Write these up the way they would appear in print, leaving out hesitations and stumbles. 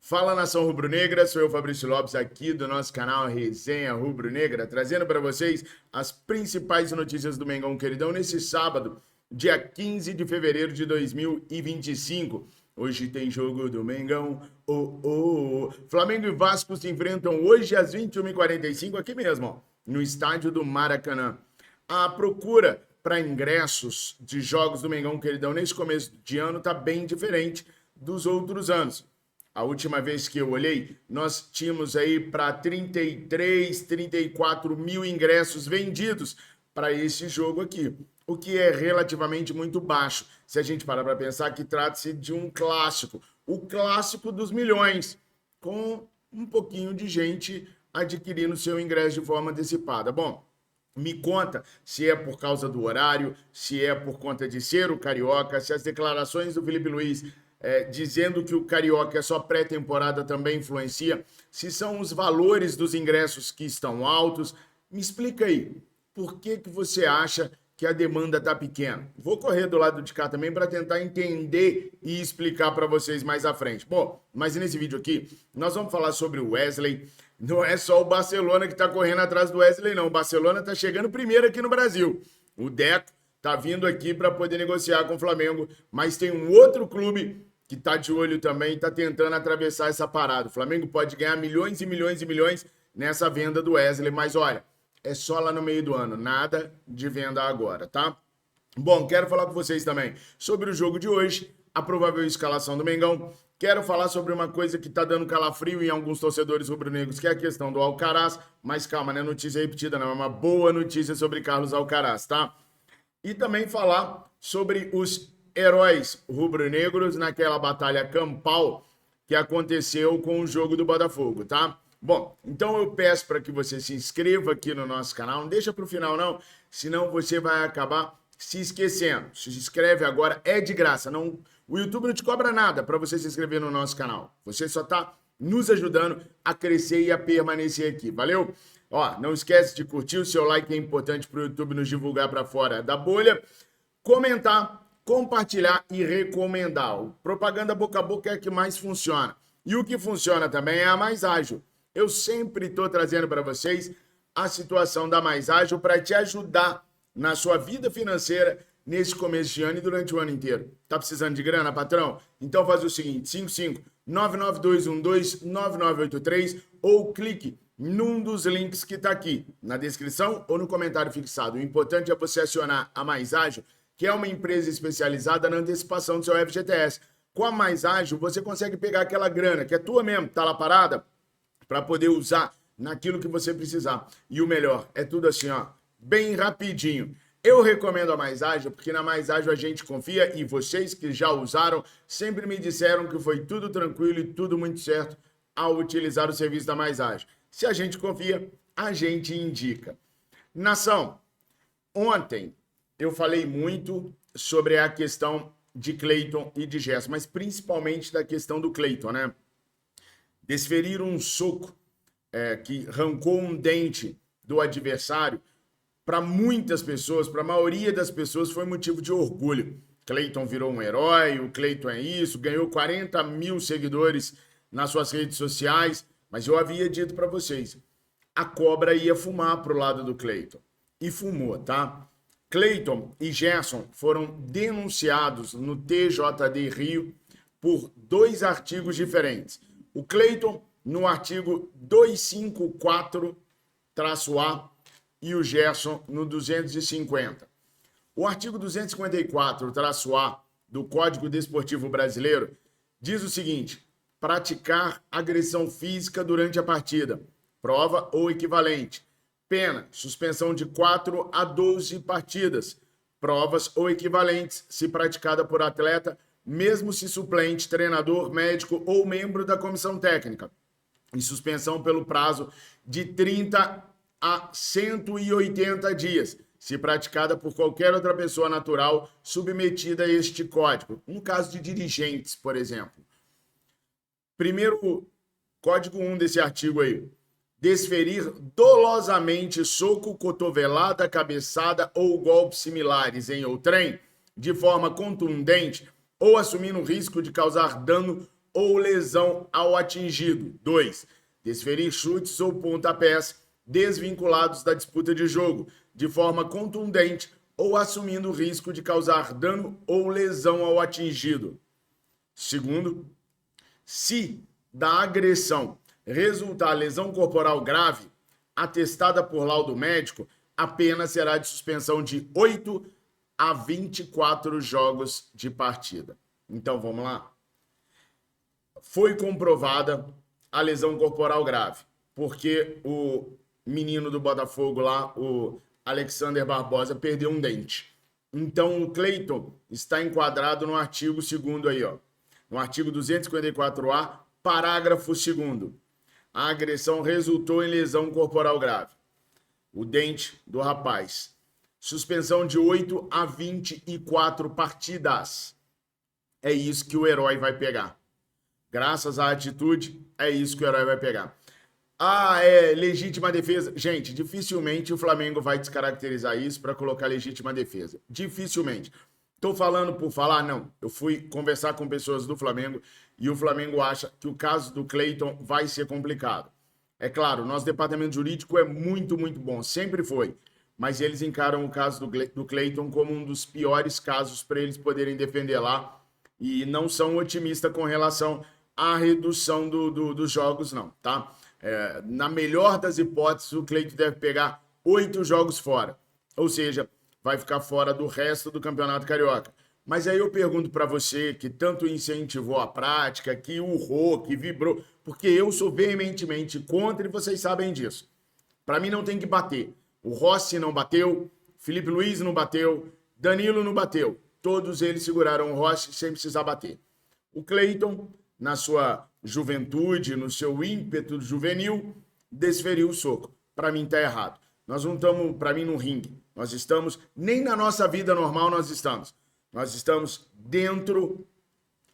Fala, nação rubro-negra, sou eu, Fabrício Lopes, aqui do nosso canal Resenha Rubro-Negra, trazendo para vocês as principais notícias do Mengão Queridão nesse sábado, dia 15 de fevereiro de 2025. Hoje tem jogo do Mengão, Flamengo e Vasco se enfrentam hoje às 21h45, aqui mesmo, ó, no estádio do Maracanã. A procura para ingressos de jogos do Mengão Queridão nesse começo de ano está bem diferente dos outros anos. A última vez que eu olhei, nós tínhamos aí para 33, 34 mil ingressos vendidos para esse jogo aqui, o que é relativamente muito baixo, se a gente parar para pensar que trata-se de um clássico, o clássico dos milhões, com um pouquinho de gente adquirindo seu ingresso de forma antecipada. Bom, me conta se é por causa do horário, se é por conta de ser o Carioca, se as declarações do Felipe Luiz dizendo que o Carioca é só pré-temporada também influencia, se são os valores dos ingressos que estão altos. Me explica aí, por que você acha que a demanda está pequena? Vou correr do lado de cá também para tentar entender e explicar para vocês mais à frente. Bom, mas nesse vídeo aqui, nós vamos falar sobre o Wesley. Não é só o Barcelona que está correndo atrás do Wesley, não. O Barcelona está chegando primeiro aqui no Brasil. O Deco está vindo aqui para poder negociar com o Flamengo, mas tem um outro clube que está de olho também, está tentando atravessar essa parada. O Flamengo pode ganhar milhões e milhões e milhões nessa venda do Wesley, mas olha, é só lá no meio do ano, nada de venda agora, tá? Bom, quero falar com vocês também sobre o jogo de hoje, a provável escalação do Mengão. Quero falar sobre uma coisa que está dando calafrio em alguns torcedores rubro-negros, que é a questão do Alcaraz, mas calma, não é notícia repetida, não, é uma boa notícia sobre Carlos Alcaraz, tá? E também falar sobre os heróis rubro-negros naquela batalha campal que aconteceu com o jogo do Botafogo, tá? Bom, então eu peço para que você se inscreva aqui no nosso canal, não deixa para o final não, senão você vai acabar se esquecendo. Se inscreve agora, é de graça, não, o YouTube não te cobra nada para você se inscrever no nosso canal. Você só tá nos ajudando a crescer e a permanecer aqui, valeu? Ó, não esquece de curtir, o seu like é importante para o YouTube nos divulgar para fora da bolha, comentar, compartilhar e recomendar. O propaganda boca a boca é a que mais funciona. E o que funciona também é a Mais Ágil. Eu sempre estou trazendo para vocês a situação da Mais Ágil para te ajudar na sua vida financeira nesse começo de ano e durante o ano inteiro. Tá precisando de grana, patrão? Então faz o seguinte, 55-99212-9983 ou clique num dos links que está aqui na descrição ou no comentário fixado. O importante é você acionar a Mais Ágil, que é uma empresa especializada na antecipação do seu FGTS. Com a Mais Ágil, você consegue pegar aquela grana que é tua mesmo, tá lá parada, para poder usar naquilo que você precisar. E o melhor, é tudo assim, ó, bem rapidinho. Eu recomendo a Mais Ágil, porque na Mais Ágil a gente confia e vocês que já usaram sempre me disseram que foi tudo tranquilo e tudo muito certo ao utilizar o serviço da Mais Ágil. Se a gente confia, a gente indica. Nação, ontem eu falei muito sobre a questão de Cleiton e de Gerson, mas principalmente da questão do Cleiton, né? Desferir um soco que arrancou um dente do adversário, para muitas pessoas, para a maioria das pessoas, foi motivo de orgulho. Cleiton virou um herói, o Cleiton é isso, ganhou 40 mil seguidores nas suas redes sociais, mas eu havia dito para vocês, a cobra ia fumar pro lado do Cleiton. E fumou, tá? Cleiton e Gerson foram denunciados no TJD Rio por 2 artigos diferentes. O Cleiton no artigo 254-A e o Gerson no 250. O artigo 254-A do Código Desportivo Brasileiro diz o seguinte: praticar agressão física durante a partida, prova ou equivalente. Pena, suspensão de 4 a 12 partidas, provas ou equivalentes, se praticada por atleta, mesmo se suplente, treinador, médico ou membro da comissão técnica. E suspensão pelo prazo de 30 a 180 dias, se praticada por qualquer outra pessoa natural submetida a este código. No caso de dirigentes, por exemplo. Primeiro, código 1 desse artigo aí. Desferir dolosamente soco, cotovelada, cabeçada ou golpes similares em outrem, de forma contundente ou assumindo o risco de causar dano ou lesão ao atingido. 2. Desferir chutes ou pontapés desvinculados da disputa de jogo, de forma contundente ou assumindo o risco de causar dano ou lesão ao atingido. Segundo, se da agressão resultar lesão corporal grave, atestada por laudo médico, a pena será de suspensão de 8 a 24 jogos de partida. Então, vamos lá. Foi comprovada a lesão corporal grave, porque o menino do Botafogo lá, o Alexander Barbosa, perdeu um dente. Então, o Cleiton está enquadrado no artigo 2º aí, ó. No artigo 254A, parágrafo 2º. A agressão resultou em lesão corporal grave. O dente do rapaz. Suspensão de 8 a 24 partidas. É isso que o herói vai pegar. Graças à atitude, é isso que o herói vai pegar. Ah, é legítima defesa. Gente, dificilmente o Flamengo vai descaracterizar isso para colocar legítima defesa. Dificilmente. Estou falando por falar? Não. Eu fui conversar com pessoas do Flamengo e o Flamengo acha que o caso do Cleiton vai ser complicado. É claro, o nosso departamento jurídico é muito, muito bom. Sempre foi. Mas eles encaram o caso do Cleiton como um dos piores casos para eles poderem defender lá. E não são otimistas com relação à redução dos jogos, não, tá? Na melhor das hipóteses, o Cleiton deve pegar 8 jogos fora. Ou seja, vai ficar fora do resto do Campeonato Carioca. Mas aí eu pergunto para você, que tanto incentivou a prática, que urrou, que vibrou, porque eu sou veementemente contra e vocês sabem disso. Para mim não tem que bater. O Rossi não bateu, Felipe Luiz não bateu, Danilo não bateu. Todos eles seguraram o Rossi sem precisar bater. O Cleiton, na sua juventude, no seu ímpeto juvenil, desferiu o soco. Para mim tá errado. Nós não estamos, para mim, no ringue. Nós estamos, nem na nossa vida normal nós estamos. Nós estamos dentro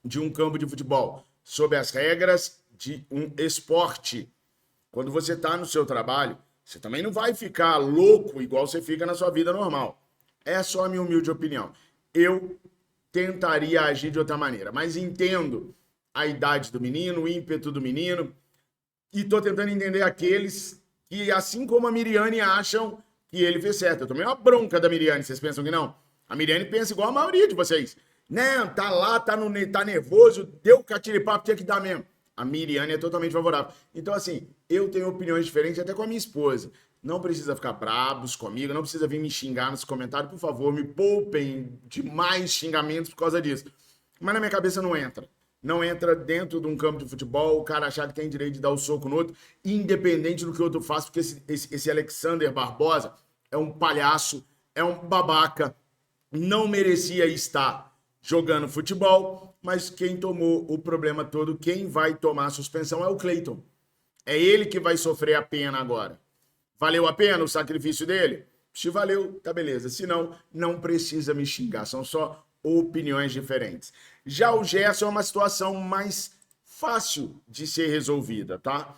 de um campo de futebol, sob as regras de um esporte. Quando você está no seu trabalho, você também não vai ficar louco igual você fica na sua vida normal. É só a minha humilde opinião. Eu tentaria agir de outra maneira, mas entendo a idade do menino, o ímpeto do menino, e tô tentando entender aqueles que, assim como a Miriane, acham que ele fez certo. Eu tomei uma bronca da Miriane, vocês pensam que não? A Miriane pensa igual a maioria de vocês. Né, tá lá, tá nervoso, deu catiripapo, tinha que dar mesmo. A Miriane é totalmente favorável. Então, assim, eu tenho opiniões diferentes até com a minha esposa. Não precisa ficar bravos comigo, não precisa vir me xingar nos comentários, por favor, me poupem de mais xingamentos por causa disso. Mas na minha cabeça não entra. Não entra dentro de um campo de futebol o cara achar que tem direito de dar o soco no outro, independente do que o outro faz, porque esse Alexander Barbosa é um palhaço, é um babaca, não merecia estar jogando futebol, mas quem tomou o problema todo, quem vai tomar a suspensão é o Cleiton. É ele que vai sofrer a pena agora. Valeu a pena o sacrifício dele? Se valeu, tá beleza. Se não, não precisa me xingar. São só opiniões diferentes. Já o Gerson é uma situação mais fácil de ser resolvida, tá?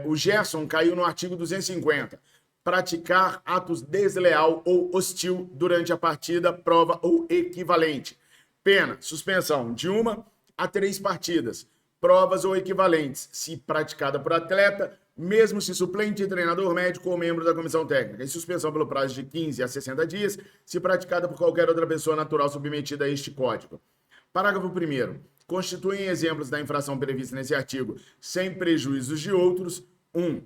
O Gerson caiu no artigo 250. Praticar atos desleal ou hostil durante a partida, prova ou equivalente. Pena, suspensão de 1 a 3 partidas. Provas ou equivalentes, se praticada por atleta, mesmo se suplente, treinador médico ou membro da comissão técnica. E suspensão pelo prazo de 15 a 60 dias, se praticada por qualquer outra pessoa natural submetida a este código. Parágrafo 1º. Constituem exemplos da infração prevista nesse artigo, sem prejuízos de outros. 1.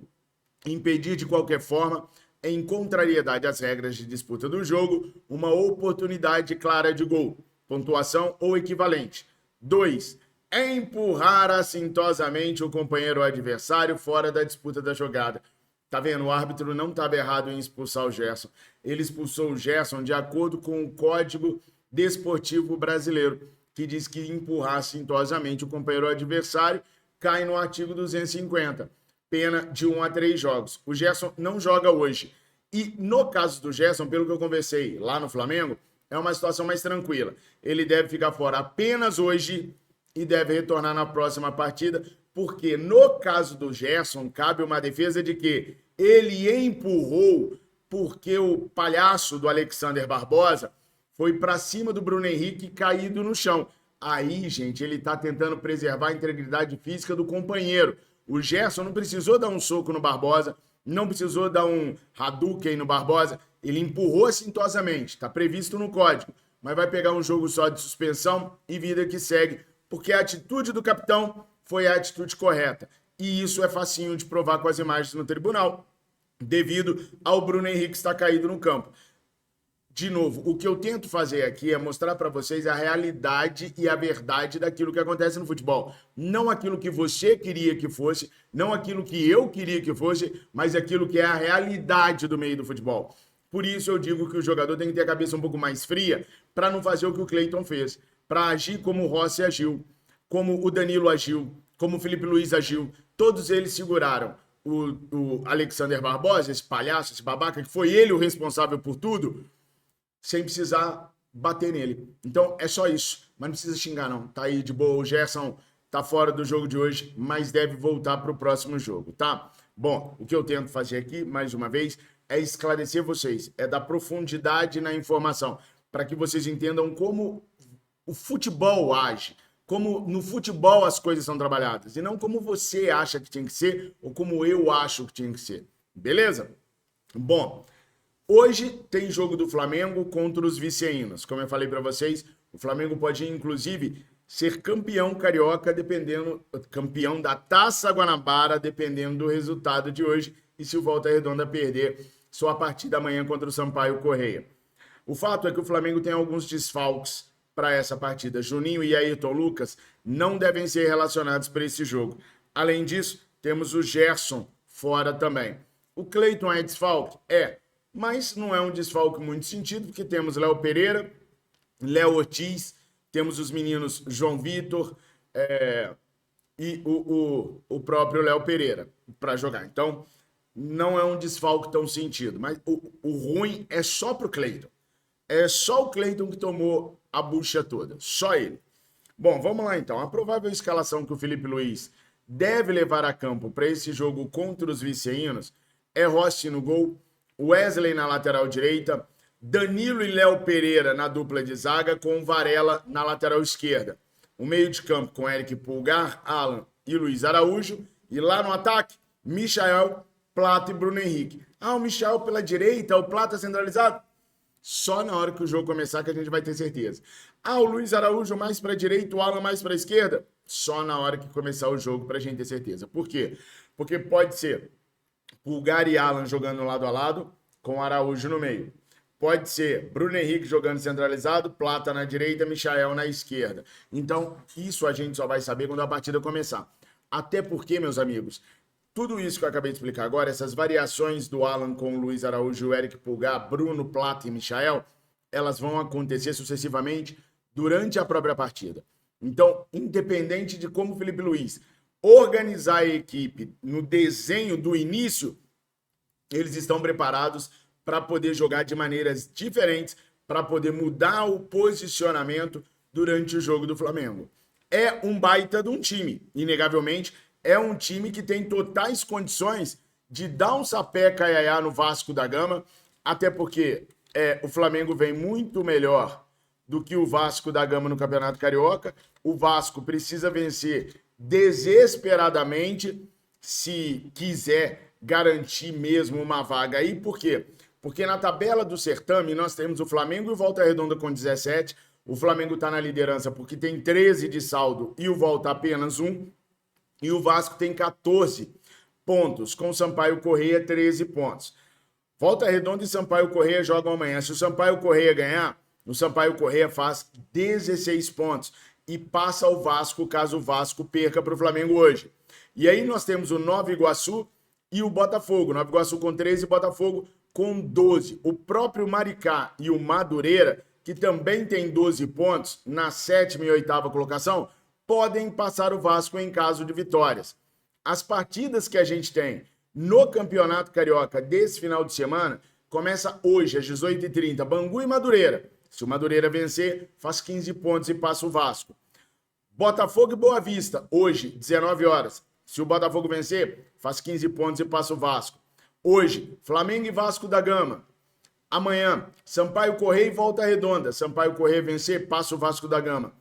Impedir de qualquer forma, em contrariedade às regras de disputa do jogo, uma oportunidade clara de gol, pontuação ou equivalente. 2. Empurrar assintosamente o companheiro adversário fora da disputa da jogada. Tá vendo? O árbitro não estava errado em expulsar o Gerson. Ele expulsou o Gerson de acordo com o Código Desportivo Brasileiro, que diz que empurrar assintosamente o companheiro adversário cai no artigo 250. Pena de 1 a 3 jogos. O Gerson não joga hoje. E no caso do Gerson, pelo que eu conversei lá no Flamengo, é uma situação mais tranquila. Ele deve ficar fora apenas hoje e deve retornar na próxima partida, porque no caso do Gerson, cabe uma defesa de que ele empurrou porque o palhaço do Alexander Barbosa foi para cima do Bruno Henrique caído no chão. Aí, gente, ele tá tentando preservar a integridade física do companheiro. O Gerson não precisou dar um soco no Barbosa, não precisou dar um Hadouken no Barbosa, ele empurrou assintosamente, tá previsto no código, mas vai pegar um jogo só de suspensão e vida que segue, porque a atitude do capitão foi a atitude correta. E isso é facinho de provar com as imagens no tribunal, devido ao Bruno Henrique estar caído no campo. De novo, o que eu tento fazer aqui é mostrar para vocês a realidade e a verdade daquilo que acontece no futebol. Não aquilo que você queria que fosse, não aquilo que eu queria que fosse, mas aquilo que é a realidade do meio do futebol. Por isso eu digo que o jogador tem que ter a cabeça um pouco mais fria para não fazer o que o Cleiton fez, para agir como o Rossi agiu, como o Danilo agiu, como o Felipe Luiz agiu. Todos eles seguraram o Alexander Barbosa, esse palhaço, esse babaca, que foi ele o responsável por tudo, sem precisar bater nele. Então, é só isso. Mas não precisa xingar, não. Tá aí de boa. O Gerson tá fora do jogo de hoje, mas deve voltar pro próximo jogo, tá? Bom, o que eu tento fazer aqui, mais uma vez, é esclarecer vocês, é dar profundidade na informação, para que vocês entendam como o futebol age, como no futebol as coisas são trabalhadas, e não como você acha que tinha que ser, ou como eu acho que tinha que ser. Beleza? Bom, hoje tem jogo do Flamengo contra os vice-ainhos. Como eu falei para vocês, o Flamengo pode, inclusive, ser campeão carioca, campeão da Taça Guanabara, dependendo do resultado de hoje, e se o Volta Redonda perder só a partir da manhã contra o Sampaio Corrêa. O fato é que o Flamengo tem alguns desfalques para essa partida. Juninho e Ayrton Lucas não devem ser relacionados para esse jogo. Além disso, temos o Gerson fora também. O Cleiton é desfalque? É. Mas não é um desfalque muito sentido, porque temos Léo Pereira, Léo Ortiz, temos os meninos João Vitor e o próprio Léo Pereira para jogar. Então, não é um desfalque tão sentido. Mas o ruim é só pro Cleiton. É só o Cleiton que tomou a bucha toda. Só ele. Bom, vamos lá então. A provável escalação que o Felipe Luiz deve levar a campo para esse jogo contra os vice-ainhos é Rossi no gol, Wesley na lateral direita, Danilo e Léo Pereira na dupla de zaga, com Varela na lateral esquerda. O meio de campo com Eric Pulgar, Alan e Luiz Araújo. E lá no ataque, Michael, Plata e Bruno Henrique. O Michael pela direita, o Plata centralizado? Só na hora que o jogo começar que a gente vai ter certeza. O Luiz Araújo mais para a direita, o Alan mais para a esquerda? Só na hora que começar o jogo para a gente ter certeza. Por quê? Porque pode ser Pulgar e Alan jogando lado a lado, com Araújo no meio. Pode ser Bruno Henrique jogando centralizado, Plata na direita, Michael na esquerda. Então, isso a gente só vai saber quando a partida começar. Até porque, meus amigos, tudo isso que eu acabei de explicar agora, essas variações do Alan com o Luiz Araújo, o Eric Pulgar, Bruno, Plata e Michael, elas vão acontecer sucessivamente durante a própria partida. Então, independente de como o Felipe Luiz organizar a equipe no desenho do início, eles estão preparados para poder jogar de maneiras diferentes, para poder mudar o posicionamento durante o jogo do Flamengo. É um baita de um time, inegavelmente, é um time que tem totais condições de dar um sapé caiaiá no Vasco da Gama, até porque o Flamengo vem muito melhor do que o Vasco da Gama no Campeonato Carioca. O Vasco precisa vencer desesperadamente se quiser garantir mesmo uma vaga aí. Por quê? Porque na tabela do certame nós temos o Flamengo e o Volta Redonda com 17. O Flamengo está na liderança porque tem 13 de saldo e o Volta apenas 1. E o Vasco tem 14 pontos, com o Sampaio Corrêa 13 pontos. Volta Redonda e Sampaio Corrêa jogam amanhã. Se o Sampaio Corrêa ganhar, o Sampaio Corrêa faz 16 pontos e passa o Vasco caso o Vasco perca para o Flamengo hoje. E aí nós temos o Nova Iguaçu e o Botafogo. Nova Iguaçu com 13 e Botafogo com 12. O próprio Maricá e o Madureira, que também tem 12 pontos na 7ª e 8ª colocação, podem passar o Vasco em caso de vitórias. As partidas que a gente tem no Campeonato Carioca desse final de semana começa hoje, às 18h30, Bangu e Madureira. Se o Madureira vencer, faz 15 pontos e passa o Vasco. Botafogo e Boa Vista, hoje, 19 horas. Se o Botafogo vencer, faz 15 pontos e passa o Vasco. Hoje, Flamengo e Vasco da Gama. Amanhã, Sampaio Corrêa e Volta Redonda. Sampaio Corrêa vencer, passa o Vasco da Gama.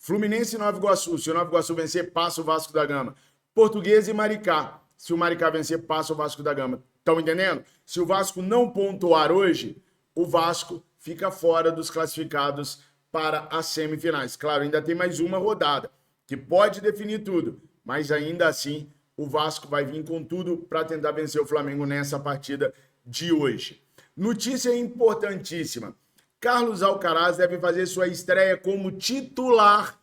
Fluminense e Nova Iguaçu. Se o Nova Iguaçu vencer, passa o Vasco da Gama. Portuguesa e Maricá. Se o Maricá vencer, passa o Vasco da Gama. Estão entendendo? Se o Vasco não pontuar hoje, o Vasco fica fora dos classificados para as semifinais. Claro, ainda tem mais uma rodada, que pode definir tudo. Mas ainda assim, o Vasco vai vir com tudo para tentar vencer o Flamengo nessa partida de hoje. Notícia importantíssima. Carlos Alcaraz deve fazer sua estreia como titular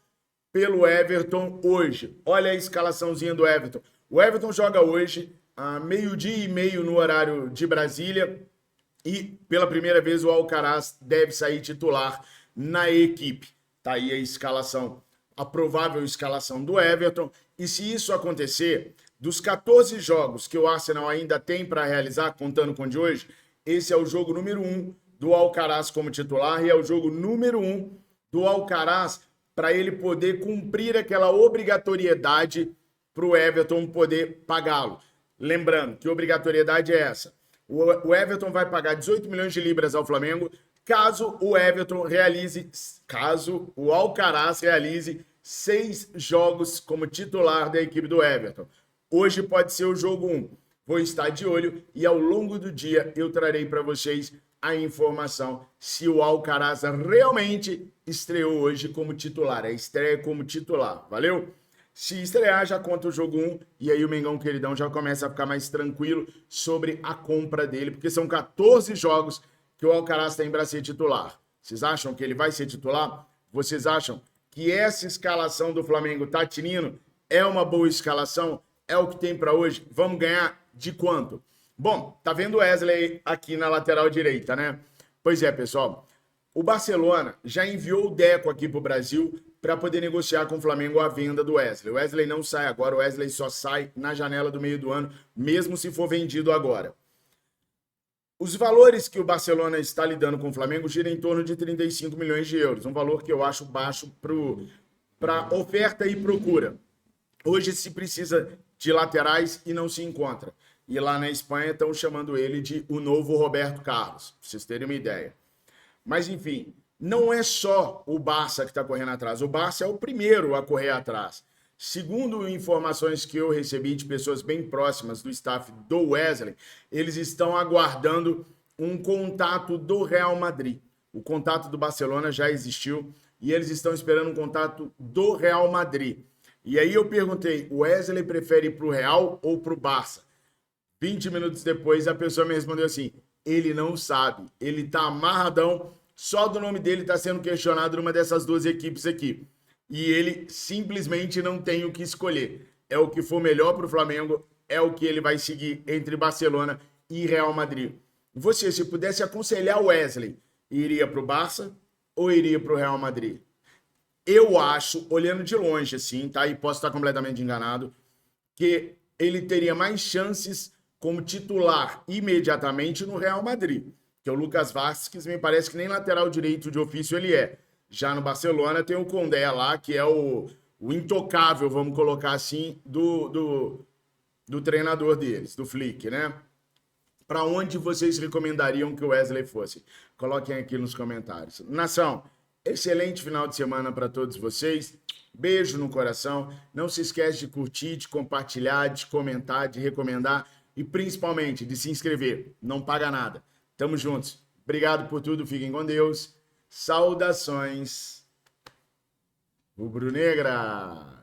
pelo Everton hoje. Olha a escalaçãozinha do Everton. O Everton joga hoje, a 12:30 no horário de Brasília, e pela primeira vez o Alcaraz deve sair titular na equipe. Tá aí a escalação, a provável escalação do Everton. E se isso acontecer, dos 14 jogos que o Arsenal ainda tem para realizar, contando com o de hoje, esse é o jogo número 1 do Alcaraz como titular e é o jogo número 1 do Alcaraz para ele poder cumprir aquela obrigatoriedade para o Everton poder pagá-lo. Lembrando que obrigatoriedade é essa. O Everton vai pagar 18 milhões de libras ao Flamengo caso o Alcaraz realize 6 jogos como titular da equipe do Everton. Hoje pode ser o jogo 1. Vou estar de olho e ao longo do dia eu trarei para vocês a informação se o Alcaraz realmente estreou hoje como titular. A estreia como titular, valeu? Se estrear, já conta o jogo 1 e aí o Mengão queridão já começa a ficar mais tranquilo sobre a compra dele, porque são 14 jogos que o Alcaraz tem para ser titular. Vocês acham que ele vai ser titular? Vocês acham que essa escalação do Flamengo tá tinindo? É uma boa escalação? É o que tem para hoje? Vamos ganhar de quanto? Bom, tá vendo o Wesley aqui na lateral direita, né? Pois é, pessoal. O Barcelona já enviou o Deco aqui pro Brasil para poder negociar com o Flamengo a venda do Wesley. O Wesley não sai agora, o Wesley só sai na janela do meio do ano, mesmo se for vendido agora. Os valores que o Barcelona está lidando com o Flamengo giram em torno de 35 milhões de euros, um valor que eu acho baixo para oferta e procura. Hoje se precisa de laterais e não se encontra. E lá na Espanha estão chamando ele de o novo Roberto Carlos, para vocês terem uma ideia. Mas enfim, não é só o Barça que está correndo atrás. O Barça é o primeiro a correr atrás. Segundo informações que eu recebi de pessoas bem próximas do staff do Wesley, eles estão aguardando um contato do Real Madrid. O contato do Barcelona já existiu e eles estão esperando um contato do Real Madrid. E aí eu perguntei, o Wesley prefere ir para o Real ou para o Barça? 20 minutos depois, a pessoa me respondeu assim, ele não sabe, ele tá amarradão, só do nome dele tá sendo questionado numa dessas duas equipes aqui. E ele simplesmente não tem o que escolher. É o que for melhor pro Flamengo, é o que ele vai seguir entre Barcelona e Real Madrid. Você, se pudesse aconselhar o Wesley, iria pro Barça ou iria pro Real Madrid? Eu acho, olhando de longe assim, tá? E posso estar completamente enganado, que ele teria mais chances como titular imediatamente no Real Madrid. Que o Lucas Vázquez me parece que nem lateral direito de ofício ele é. Já no Barcelona tem o Condé lá, que é o intocável, vamos colocar assim, do treinador deles, do Flick, né? Para onde vocês recomendariam que o Wesley fosse? Coloquem aqui nos comentários. Nação, excelente final de semana para todos vocês. Beijo no coração. Não se esquece de curtir, de compartilhar, de comentar, de recomendar e principalmente de se inscrever. Não paga nada. Tamo juntos. Obrigado por tudo. Fiquem com Deus. Saudações rubro-negra.